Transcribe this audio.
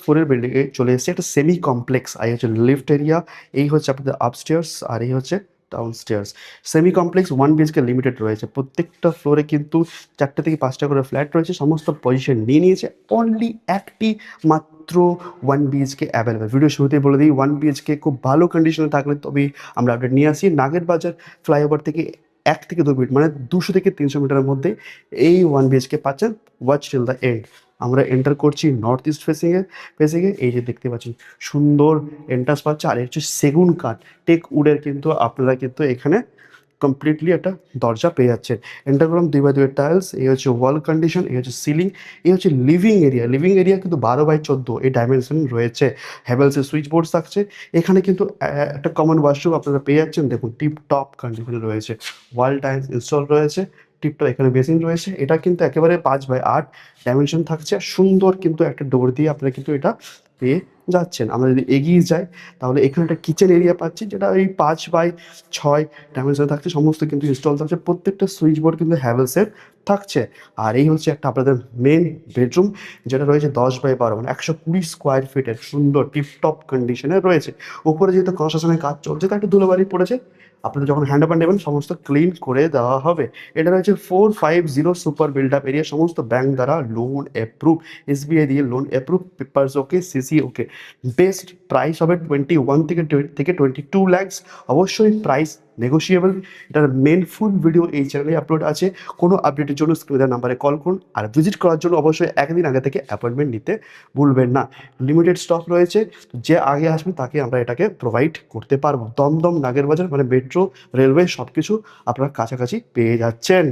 4-এর বিল্ডিংয়ে চলে এসেছি। একটা সেমি কমপ্লেক্স, আর এই হচ্ছে লিফট এরিয়া, এই হচ্ছে আপনাদের আপস্টেয়ার্স, আর এই হচ্ছে ডাউনস্টেয়ার্স। সেমি কমপ্লেক্স 1 বিএইচকে লিমিটেড রয়েছে। প্রত্যেকটা ফ্লোরে কিন্তু 4টে থেকে 5টা করে ফ্ল্যাট রয়েছে। সমস্ত পজিশন নিয়ে নিয়েছে। অনলি একটি মাত্র 1 বিএইচকে অ্যাভেলেবেল। ভিডিও শুরুতেই বলে দিই, 1 বিএইচকে খুব ভালো কন্ডিশনে থাকলে তবেই আমরা আপডেট নিয়ে আসি। নাগেরবাজার ফ্লাইওভার থেকে 1 থেকে 2 মিনিট, মানে 200 থেকে 300 মিটারের মধ্যে এই 1 বিএইচকে পাচ্ছেন। Watch till the end. আমরা এন্টার করছি নর্থ ইস্ট ফেসিংয়ে। এই যে দেখতে পাচ্ছেন সুন্দর এন্ট্রান্স পাচ্ছে, আর হচ্ছে সেগুন কাঠ, টেক উডের কিন্তু আপনারা কিন্তু এখানে কমপ্লিটলি একটা দরজা পেয়ে যাচ্ছেন। এন্টার করলাম 2x2 টাইলস। এই হচ্ছে ওয়াল কন্ডিশন, এই হচ্ছে সিলিং, এই হচ্ছে লিভিং এরিয়া। লিভিং এরিয়া কিন্তু 12x14 এই ডাইমেনশন রয়েছে। হ্যাভেলসের সুইচ বোর্ড থাকছে এখানে, কিন্তু একটা কমন ওয়াশরুম আপনারা পেয়ে যাচ্ছেন। দেখুন টিপ টপ কন্ডিশনে রয়েছে, ওয়াল টাইলস ইনস্টল রয়েছে, টিপটপ এখানে বেসিন রয়েছে। এটা কিন্তু একেবারে 5x8 ডাইমেনশন থাকছে, আর সুন্দর কিন্তু একটা ডোর দিয়ে আপনারা কিন্তু এটা পেয়ে যাচ্ছেন। আমরা যদি এগিয়ে যাই তাহলে এখানে একটা কিচেন এরিয়া পাচ্ছি, যেটা ওই 5x6 ডাইমেনশন থাকছে। সমস্ত কিন্তু ইনস্টল থাকছে, প্রত্যেকটা সুইচ বোর্ড কিন্তু হ্যাভেলসের থাকছে। আর এই হচ্ছে একটা আপনাদের মেন বেডরুম, যেটা রয়েছে 10x12, মানে 120 স্কোয়ার ফিটের, সুন্দর টিপটপ কন্ডিশনে রয়েছে। উপরে যেহেতু কনস্ট্রাকশনের কাজ চলছে তাই একটু ধুলোবালি পড়েছে, আপনারা যখন হ্যান্ড ওভার নেবেন সমস্ত ক্লিন করে দেওয়া হবে। এটা রয়েছে 450 সুপার বিল্ড আপ এরিয়া, সমস্ত ব্যাংক দ্বারা লোন অ্যাপ্রুভ, এসবিআই দিয়ে লোন অ্যাপ্রুভ, পেপারস ওকে, সিসি ওকে। বেস্ট প্রাইস হবে 21 থেকে 22 lakhs। অবশ্যই প্রাইস নেগোশিয়েবল। এটার মেন ফুল ভিডিও এই চ্যানেলে আপলোড আছে। কোনো আপডেটের জন্য স্ক্রিনে দেওয়া নাম্বারে কল করুন, আর ভিজিট করার জন্য অবশ্যই একদিন আগে থেকে অ্যাপয়েন্টমেন্ট নিতে ভুলবেন না। লিমিটেড স্টক রয়েছে, যে আগে আসবে তাকে আমরা এটাকে প্রোভাইড করতে পারবো। দমদম নাগেরবাজার, মানে মেট্রো, রেলওয়ে সব কিছু আপনারা কাছাকাছি পেয়ে যাচ্ছেন।